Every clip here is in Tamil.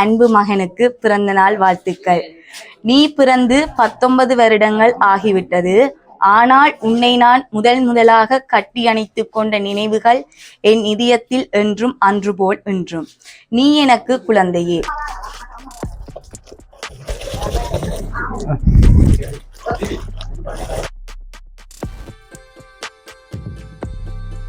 அன்பு மகனுக்கு பிறந்த நாள் வாழ்த்துக்கள். நீ பிறந்து 19 வருடங்கள் ஆகிவிட்டது. ஆனால் உன்னை நான் முதலாக கட்டி அணைத்துக் கொண்ட நினைவுகள் என் இதயத்தில் என்றும் அன்று போல் இன்றும். நீ எனக்கு குழந்தையே.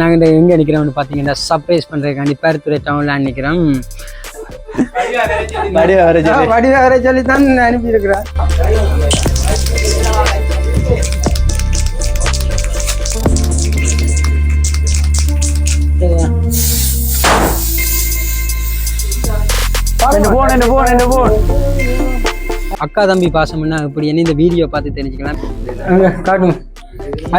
நாங்கள் எங்கே நிற்கிறோம்னு பார்த்தீங்கன்னா சர்ப்ரைஸ் பண்ணுறதுக்காண்டி பேருத்துறை டவுனில் நிற்கிறோம். வடிவ வர சொல்லி தான் அனுப்பியிருக்கிறேன். அக்கா தம்பி பாசம்னா இப்படி இந்த வீடியோ பார்த்து தெரிஞ்சுக்கலாம். காட்டும்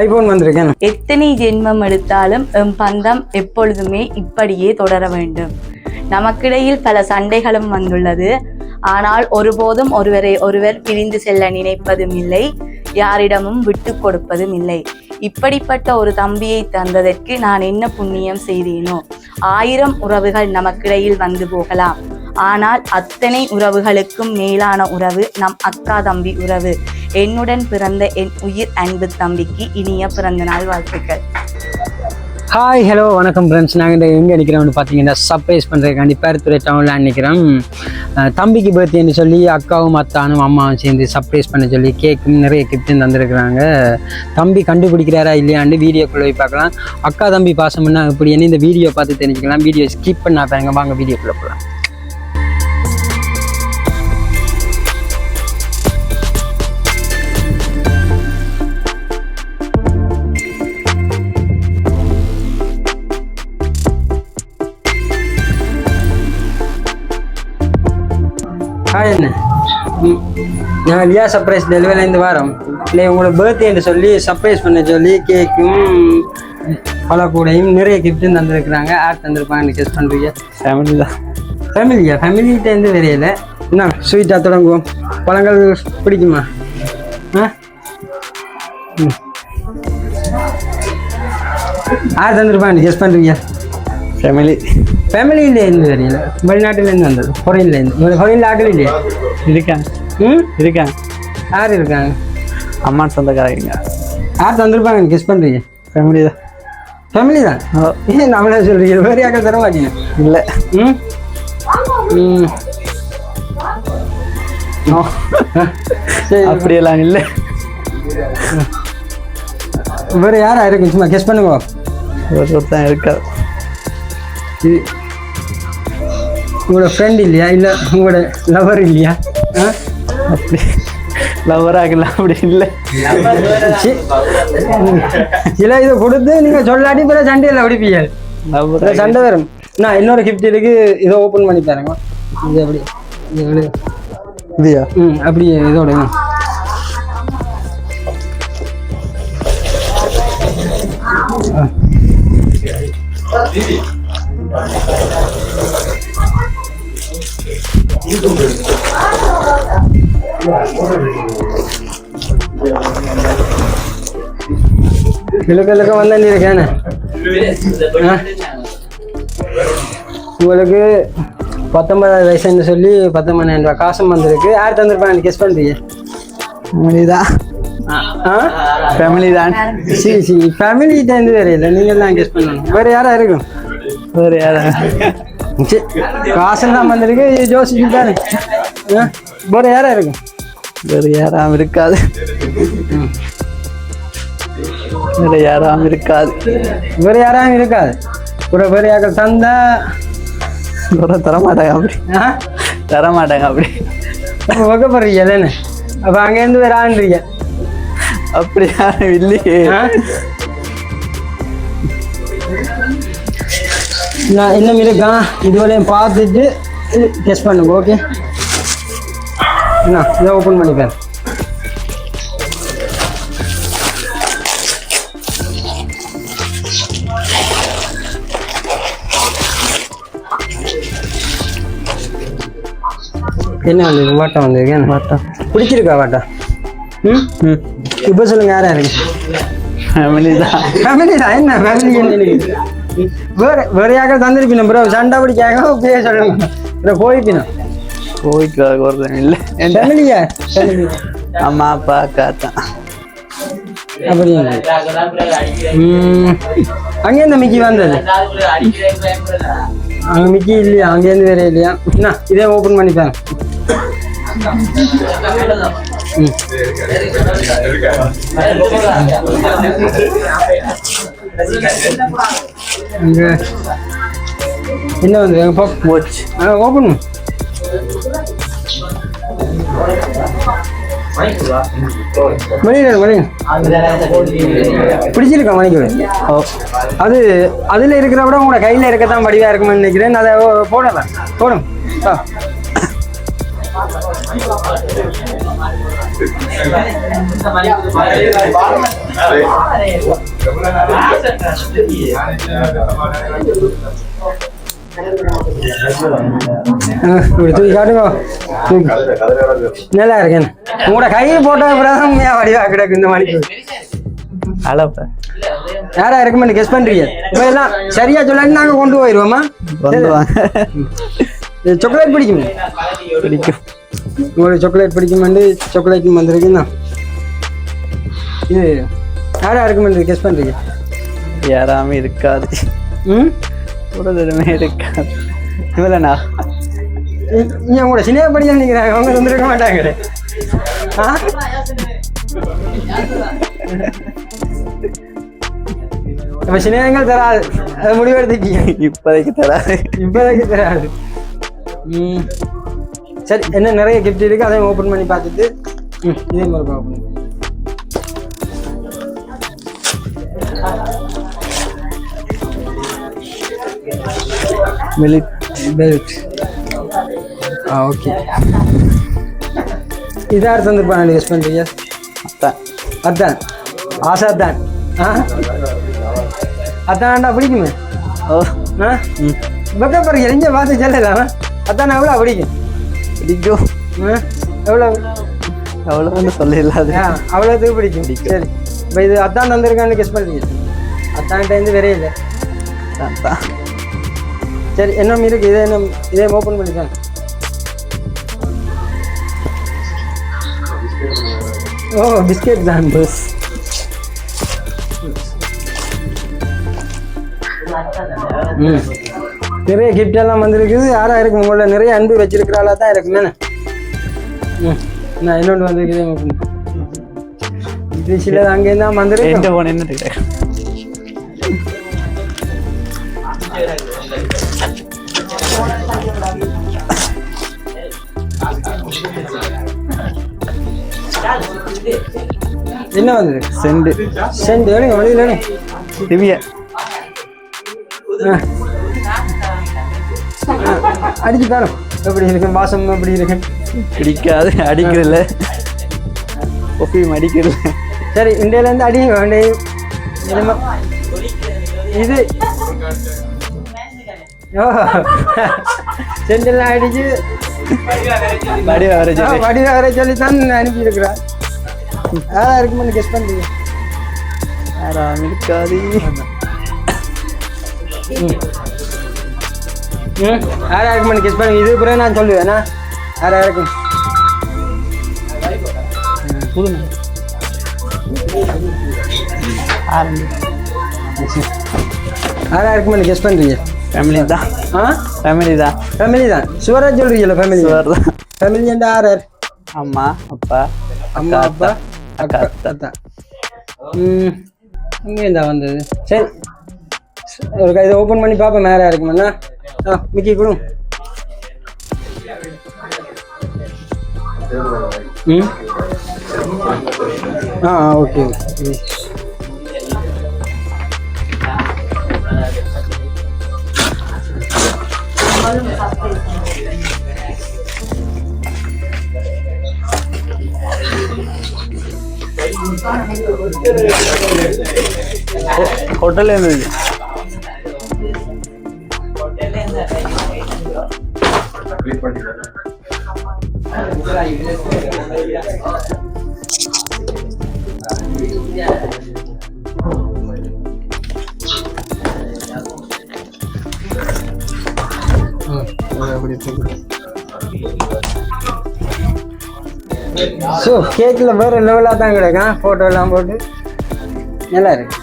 ஐபோன் வந்திருக்கேன். எத்தனை ஜென்மம் எடுத்தாலும் எம் பந்தம் எப்பொழுதுமே இப்படியே தொடர வேண்டும். நமக்கிடையில் பல சண்டைகளும் வந்துள்ளது. ஆனால் ஒருபோதும் ஒருவர் பிரிந்து செல்ல நினைப்பதும் இல்லை, யாரிடமும் விட்டு கொடுப்பதும் இல்லை. இப்படிப்பட்ட ஒரு தம்பியை தந்ததற்கு நான் என்ன புண்ணியம் செய்தேனோ. 1000 உறவுகள் நமக்கிடையில் வந்து போகலாம். ஆனால் அத்தனை உறவுகளுக்கும் மேலான உறவு நம் அக்கா தம்பி உறவு. என்னுடன் பிறந்த என் உயிர் அன்பு தம்பிக்கு இனிய பிறந்த நாள் வாழ்த்துக்கள். ஹாய், ஹலோ, வணக்கம் ஃப்ரெண்ட்ஸ். நாங்கள் எங்கே நிற்கிறோம்னு பார்த்தீங்கன்னா சர்ப்ரைஸ் பண்ணுறதுக்காண்டி பேருத்துறை டவுனில் நிற்கிறோம். தம்பிக்கு பர்த்டேன்னு சொல்லி அக்காவும் அத்தானும் அம்மாவும் சேர்ந்து சர்ப்ரைஸ் பண்ண சொல்லி கேக்கும் நிறைய கிஃப்ட்டும் தந்துருக்குறாங்க. தம்பி கண்டுபிடிக்கிறாரா இல்லையான்னு வீடியோக்குள்ளே போய் பார்க்கலாம். அக்கா தம்பி பாசம்னா இப்படி இந்த வீடியோ பார்த்து தெரிஞ்சுக்கலாம். வீடியோ ஸ்கிப் பண்ணா பாருங்க. வாங்க வீடியோக்குள்ளே போகலாம். என்ன நான் லியா சர்ப்ரைஸ் டெலிவரிலேருந்து வரோம். இல்லை உங்களோட பர்த்டேன்னு சொல்லி சர்ப்ரைஸ் பண்ண சொல்லி கேக்கும் பழக்கூடையும் நிறைய கிஃப்ட்டும் தந்துருக்குறாங்க. யார் தந்துருப்பாங்கன்னு கெஸ் பண்ணுறீங்க? ஃபேமிலி தான். ஃபேமிலிகிட்டேருந்து தெரியல. என்ன ஸ்வீட்டாக தொடங்குவோம். பழங்கள் பிடிக்குமா? யார் தந்துருப்பாங்கன்னு கெஸ் பண்ணுறீங்க? ஃபேமிலியிலேருந்து தெரியல. வெளிநாட்டிலேருந்து வந்தது. ஃபாரின்லேருந்து. ஃபாரின்ல ஆகல இல்லையா? இருக்காங்க. யார் இருக்காங்க? அம்மா சொந்தக்காரங்க. யார் தந்துருப்பாங்கன்னு கெஸ் பண்ணுறீங்க? ஃபேமிலி தான். ஏன் நம்மளே சொல்கிறீங்க? வேறு யாருக்கும் தர மாட்டீங்க? இல்லை. அப்படியெல்லாம் இல்லை. வேறு யாரா இருக்கு? சும்மா கெஸ் பண்ணுங்க. ஒருத்தன் இருக்காது. உங்களோட ஃப்ரெண்ட் இல்லையா? இல்லை உங்களோட லவர் இல்லையா? அப்படி லவராகல அப்படி இல்லை. சில இதை கொடுத்து நீங்கள் சொல்லாட்டி பிற சண்டையில் பிடிப்பீங்க. சண்டை வரும். நான் இன்னொரு கிஃப்ட் இருக்கு. இதை ஓப்பன் பண்ணி பாருங்க. இது அப்படி இதுயா? அப்படி இதோட கிழக்கு வந்தேன் இருக்கேன். உங்களுக்கு 19 வயசுன்னு சொல்லி 19,000 ரூபா காசும் வந்திருக்கு. யார் தந்திருப்பாங்க கெஸ் பண்ணுறீங்க? ஃபேமிலி தான். சரி ஃபேமிலிகிட்டேருந்து வேறு இல்லை. நீங்கள் தான் கெஸ் பண்ணணும். வேறு யாரா இருக்கும்? வேறு யாரா? காசெல்லாம் வந்திருக்கு. ஜோசிக்கு தானே. வேறு யாரா இருக்கும்? வேறு யாராவும் இருக்காது. வேறு யாராவும் இருக்காது. வேறு யாரும் தந்தா தரமாட்டாங்க. அப்படி தரமாட்டாங்க. அப்படி வைக்கப்படுறீங்க இல்லைன்னு. அப்போ அங்கேருந்து வேற ஆண்டுறீங்க. அப்படி யாரும் இல்லையே. நான் இன்னும் இருக்கா இதுவரையும் பார்த்துட்டு டெஸ்ட் பண்ணுங்க. ஓகே, என்ன இதை ஓப்பன் பண்ணிப்பேன். என்ன வந்திருக்கு? வாட்டா வந்திருக்கேன். வாட்டா பிடிச்சிருக்கா? வாட்டா இப்போ சொல்லுங்க. யாரா இருக்கு? ஃபேமிலி தான். என்ன ஃபேமிலி? வேறு யாரும் தந்திருப்பினும் ப்ரோ. சண்டை பிடிக்காக பேச சொல்லுங்க. போய்ப்பினும் கோவிக்கு ஒருத்தன் இல்லை ஃபேமிலியா ஃபேமிலி அம்மா அப்பா அக்கா தான். அப்படியா அங்கேருந்து மிக்கி வந்தது அங்கே மிக்கி இல்லையா அங்கேருந்து வேற இல்லையா என்ன இதே ஓப்பன் பண்ணிப்பேன் அங்கே என்ன வந்து போச்சு ஓப்பன் பிடிச்சிருக்கா மணிக்கு அது அதுல இருக்கிற விட உங்களோட கையில இருக்கத்தான் வடிவா இருக்கும்னு நினைக்கிறேன். அதை போடலாம் போடும் தூக்கி காட்டுங்க நல்லா இருக்கேன். உங்களோட கையை போட்ட பிறகு வடிவா கிடக்கு இந்த மணிக்கு. அளப்ப யாரா ரெக்கமெண்ட் கெஸ் பண்றீங்க? இப்ப எல்லாம் சரியா சொல்லி நாங்க கொண்டு போயிருவோமா? சாக்லேட் பிடிக்கும் பிடிக்கும். உங்களுக்கு சாக்லேட் பிடிக்கும் சாக்லேட் வந்திருக்குன்னா இது யாரா ரெக்கமெண்ட் கெஸ் பண்றீங்க? யாராமே இருக்காது. உடலுமே இருக்காது. இவ்வளோண்ணா நீங்க உங்களோட சினிமா படிக்க நினைக்கிறாங்க அவங்க வந்துருக்க மாட்டாங்க. நம்ம சினிமாங்கள் தராது அதை முடிவெடுத்துக்கீங்க. இப்போதைக்கு தராது. இப்போதைக்கு தராது. சரி என்ன நிறைய கிஃப்ட் இருக்கு அதையும் ஓப்பன் பண்ணி பார்த்துட்டு இதே மாதிரி ஓப்பன் பண்ணி பெல்ட். ஓகே இதார் தந்துருப்பாங்க கெஸ் பண்ணுறீங்க? அதான் ஆசை தான் அதான்டா பிடிக்குமே. பக்கம் எரிஞ்ச பார்த்து சொல்லலாம் அதான் எவ்வளோ பிடிக்கும் பிடிக்கும். எவ்வளோ அவ்வளோன்னு சொல்லிடலாது. அவ்வளோத்துக்கு பிடிக்கும். சரி இப்போ இது அதான் தந்திருக்கான்னு கெஸ் பண்ணுறீங்க? அத்தான்ட்டு வேறே இல்லை. சரி என்ன இருக்கு இதே ஓப்பன் பண்ணிக்கலாம். ஓ பிஸ்கெட் தான் பஸ். நிறைய கிஃப்ட் எல்லாம் வந்திருக்குது. யாரா இருக்கு உங்களோட நிறைய அன்பு வச்சிருக்கிறாளா தான் இருக்கு தானே. நான் இன்னொன்று வந்திருக்குதே ஓப்பன். இது சில அங்கேருந்து தான் வந்துருக்கு. என்ன போனேன்னு என்ன வந்தது? செண்டு வேணும் வழியில் வேணும். திவ்யா அடிச்சு பாரும் எப்படி இருக்கு வாசம் எப்படி இருக்கு. பிடிக்காது அடிக்கிறதில்ல. ஒப்பியும் அடிக்கிறதில்ல. சரி இந்தியாவிலேருந்து அடிங்க வேண்டே. இது செண்டெல்லாம் அடிச்சு வடிவா வர சொல்லி தான் அனுப்பியிருக்கிறேன். யாரா இருக்குமென்னு கெஸ் பண்ணுறீங்க? யாராம் இருக்காது. யாரா இருக்குமென்னு கெஸ் பண்ணுங்க. இது பிறகு நான் சொல்லுவேண்ணா யாரா இருக்கும். யாரா இருக்குமென்னு கெஸ் பண்ணுறீங்க? ஃபேமிலி தான். ஃபேமிலி தான். ஃபேமிலி தான். சுவராக சொல்கிறீங்களா? ஃபேமிலி சுவர் தான். ஃபேமிலி அண்ட் யார்? அம்மா அப்பா அம்மா அப்பா அக்கா அத்தா. இங்கே இருந்தா வந்தது. சரி ஒரு இதை ஓப்பன் பண்ணி பார்ப்பேன் மேலே இருக்குமாண்ணா. மிக்கி கொடு. ஓகே ஹோட்டல்ல இருந்தது. ஸோ கேக்கில் வேறு லெவலாக தான் கிடைக்கும். ஃபோட்டோ எல்லாம் போட்டு நல்லா இருக்கு.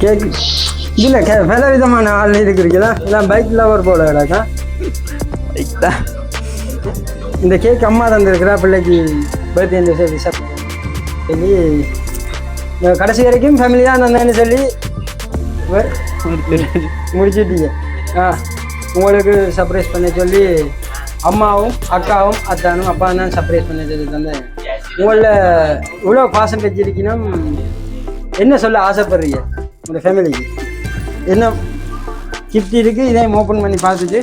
கேக் இதில் பல விதமான ஆள் இருக்குதுங்களா? எல்லாம் பைக் லவர் போல கிடக்கா. பைக் தான். இந்த கேக் அம்மா தந்துருக்குறா பிள்ளைக்கு பர்த்டே இந்த சொல்லி சொல்லி கடைசி வரைக்கும் ஃபேமிலி தான் தந்தேன்னு சொல்லி முடிச்சுட்டீங்க. உங்களுக்கு சர்ப்ரைஸ் பண்ண சொல்லி அம்மாவும் அக்காவும் அத்தானும் அப்பா தான் சர்ப்ரைஸ் பண்ண சொல்லி தந்தேன். உங்களில் இவ்வளோ பாசம் வச்சிருக்கீங்கன்னா என்ன சொல்ல ஆசைப்படுறீங்க? உங்கள் ஃபேமிலிக்கு என்ன கிஃப்ட் இருக்குது? இதையும் ஓப்பன் பண்ணி பார்த்துட்டு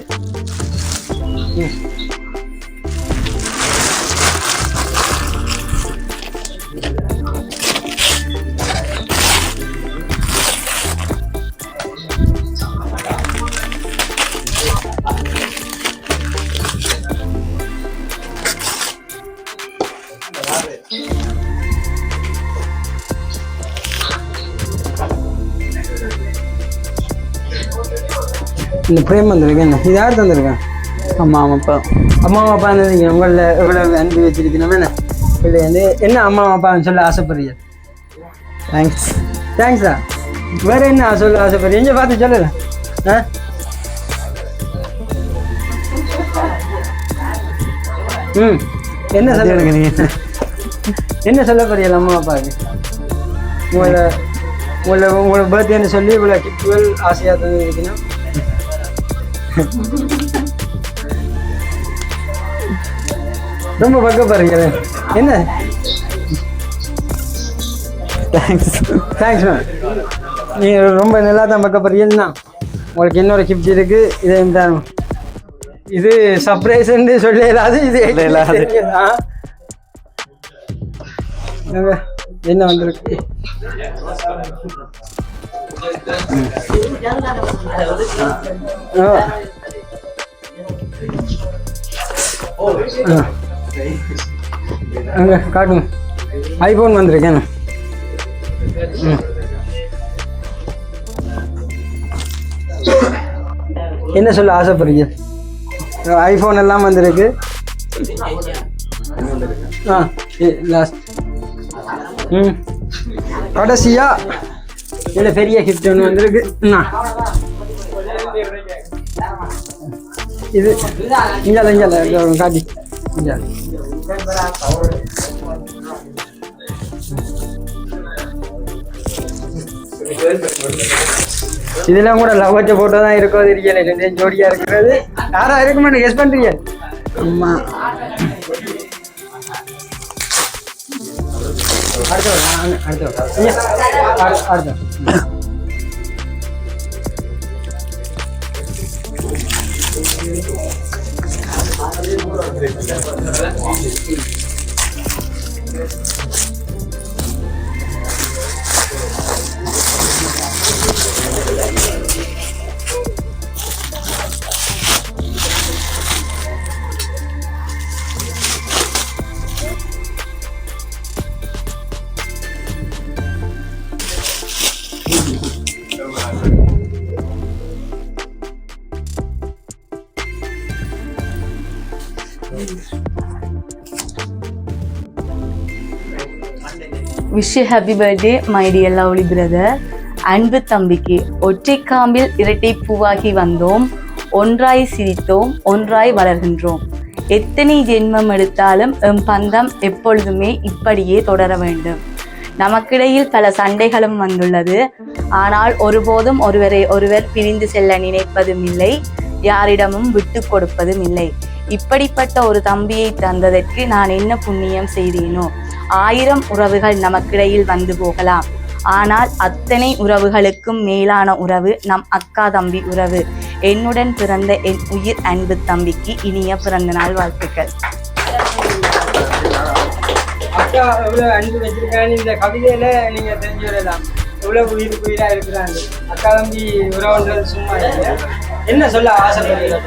இந்த பிரேம் வந்திருக்கேன். என்ன இது யார் தந்திருக்கேன்? அம்மா அப்பா. அம்மா அப்பா இருந்தீங்க. உங்களில் எவ்வளோ அன்பு வச்சிருக்கணும். என்ன இல்லை வந்து என்ன அம்மா அப்பான்னு சொல்ல ஆசைப்படுறீங்க? தேங்க்ஸ். தேங்க்ஸா. வேறு என்ன சொல்ல ஆசைப்படுறீங்க? எங்கே பார்த்து சொல்லலை. என்ன சொல்ல நீங்கள் என்ன சொல்ல போறீங்க அம்மா அப்பாவுக்கு? உங்களோட பர்த்டேன்னு சொல்லி இவ்வளோ கிஃப்ட்கள் ஆசையாக தந்து இருக்கணும். ரொம்ப பக்கப்படுறீங்க. என்ன தேங்க்ஸ். Thanks ma'am. நீங்கள் ரொம்ப நல்லா தான் பக்கப்படுறீங்கன்னா உங்களுக்கு இன்னொரு கிஃப்ட் இருக்குது. இதையும் தான் இது சர்ப்ரைஸ்ன்னு சொல்ல இல்லாது. இது என்ன வந்திருக்கு? அங்கே காட்டுங்க. ஐஃபோன் வந்திருக்கேன். என்ன சொல்ல ஆசைப்படுறீங்க? ஐஃபோன் எல்லாம் வந்திருக்கு. லாஸ்ட் கடைசியா இதில் பெரிய கிஃப்ட் ஒன்று வந்திருக்கு. இது இங்கே காட்டி இங்கே இதெல்லாம் கூட லவ் வச்ச போட்டோ தான் இருக்கோ தெரியல. ரெண்டு ஜோடியா இருக்கிறது யாரா இருக்குமான்னு கெஸ் பண்றீங்க? அம்மா அடுத்த wish happy birthday my dear lovely brother. அன்பு தம்பிக்கு ஒற்றை காம்பில் இரட்டை பூவாகி வந்தோம், ஒன்றாய் சிரித்தோம், ஒன்றாய் வளர்கின்றோம். எத்தனை ஜென்மம் எடுத்தாலும் எம் பந்தம் எப்பொழுதுமே இப்படியே தொடர வேண்டும். நமக்கிடையில் பல சண்டைகளும் வந்துள்ளது. ஆனால் ஒருபோதும் ஒருவரை ஒருவர் பிரிந்து செல்ல நினைப்பதும் இல்லை, யாரிடமும் விட்டு கொடுப்பதும் இல்லை. இப்படிப்பட்ட ஒரு தம்பியை தந்ததற்கு நான் என்ன புண்ணியம் செய்தேனோ? 1000 உறவுகள் நமக்கிடையில் வந்து போகலாம், ஆனால் அத்தனை உறவுகளுக்கும் மேலான உறவு நம் அக்கா தம்பி உறவு. என்னுடன் பிறந்த என் உயிர் அன்பு தம்பிக்கு இனிய பிறந்த நாள் வாழ்த்துக்கள். அக்கா எவ்வளவு அன்பு வச்சிருக்கான்னு இந்த கவிதையில நீங்க தெரிஞ்சு வரலாம். எவ்வளவு உயிரா இருக்கிறாங்க. அக்கா தம்பி உறவுன்றது சும்மா இல்லை. என்ன சொல்ல ஆசைப்படுறீங்க?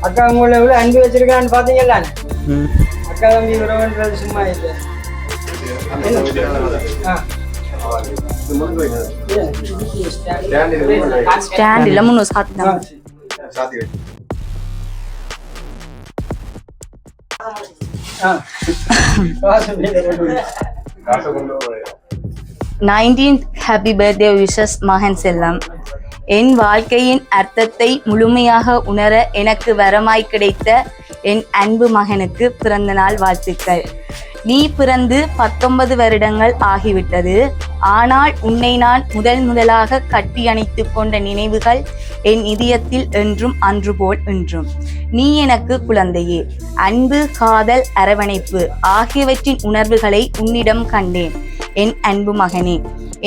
அக்கா உங்களை எவ்வளவு அன்பு வச்சிருக்கான்னு பாத்தீங்களா? அக்கா அக்கா தம்பி உறவுன்றது சும்மா இல்லை. ஸ்டாண்ட் இல்ல முன்னு சாத்திட்டாங்க. 19th ஹாப்பி பர்த்டே விஷஸ் மகன் செல்லம். என் வாழ்க்கையின் அர்த்தத்தை முழுமையாக உணர எனக்கு வரமாய் கிடைத்த என் அன்பு மகனுக்கு பிறந்த நாள் வாழ்த்துக்கள். நீ பிறந்து 19 வருடங்கள் ஆகிவிட்டது. ஆனால் உன்னை நான் முதலாக கட்டி அணைத்துக் கொண்ட நினைவுகள் என் இதயத்தில் என்றும் அன்று போல் இன்றும். நீ எனக்கு குழந்தையே. அன்பு, காதல், அரவணைப்பு ஆகியவற்றின் உணர்வுகளை உன்னிடம் கண்டேன். என் அன்பு மகனே,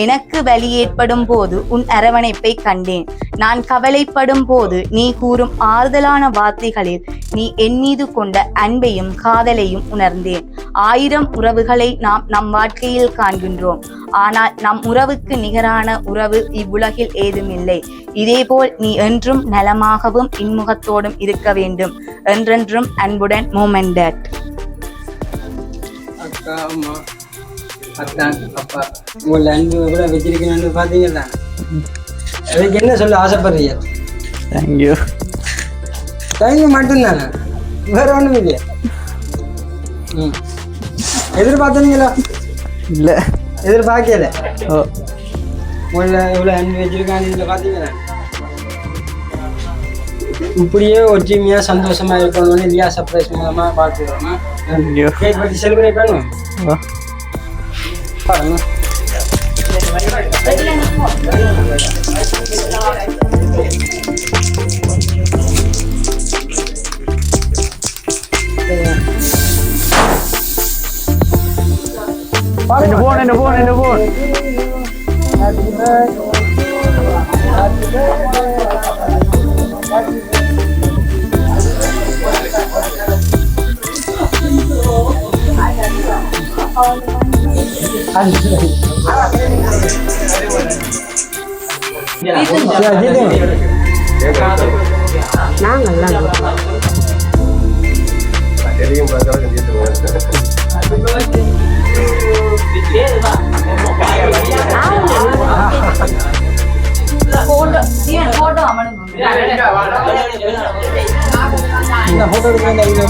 எனக்கு வலி ஏற்படும் போது உன் அரவணைப்பை கண்டேன். நான் கவலைப்படும் போது நீ கூறும் ஆறுதலான வார்த்தைகளில் நீ என் மீது கொண்ட அன்பையும் காதலையும் உணர்ந்தேன். 1000 உறவுகளை நாம் நம் வாழ்க்கையில் காண்கின்றோம். ஆனால் நம் உறவுக்கு நிகரான உறவு இவ்வுலகில் ஏதுமில்லை. இதேபோல் நீ என்றும் நலமாகவும் இன்முகத்தோடும் இருக்க வேண்டும். என்றென்றும் அன்புடன் மோமன் டாட். அக்கா, அம்மா, அத்தான், அப்பா, உங்களை அன்பு கூட வச்சிருக்கணும்னு பார்த்தீங்களா? அதுக்கு என்ன சொல்ல ஆசைப்படுறீங்க? தேங்க்யூ. தேங்க்யூ மட்டும்தானே, வேற ஒன்றும் இல்லையா? எதிர்பார்த்தீங்களா? இல்லை. எதிர்பார்க்கல. ஓ, உங்களை இவ்வளோ அன்பு வச்சிருக்கான்னு பார்த்தீங்களா? இப்படியே ஒற்றுமையா சந்தோஷமா இருக்கணும்னு லியா சர்ப்ரைஸ் மூலமா பார்த்துக்கிறோமா? தேங்க்யூ. கேக் பற்றி செலிப்ரேட் பண்ணுவோம். ஓ, பாருங்க. என்ன போன் போட்டோ எடுக்க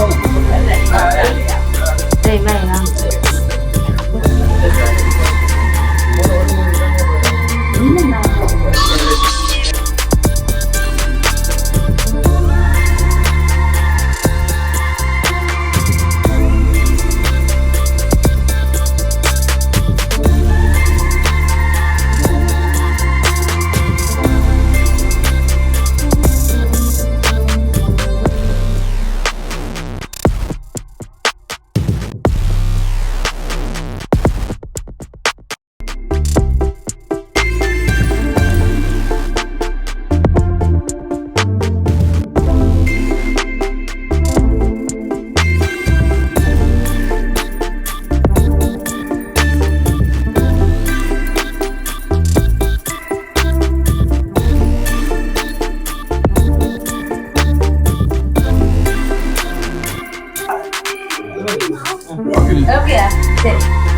Okay,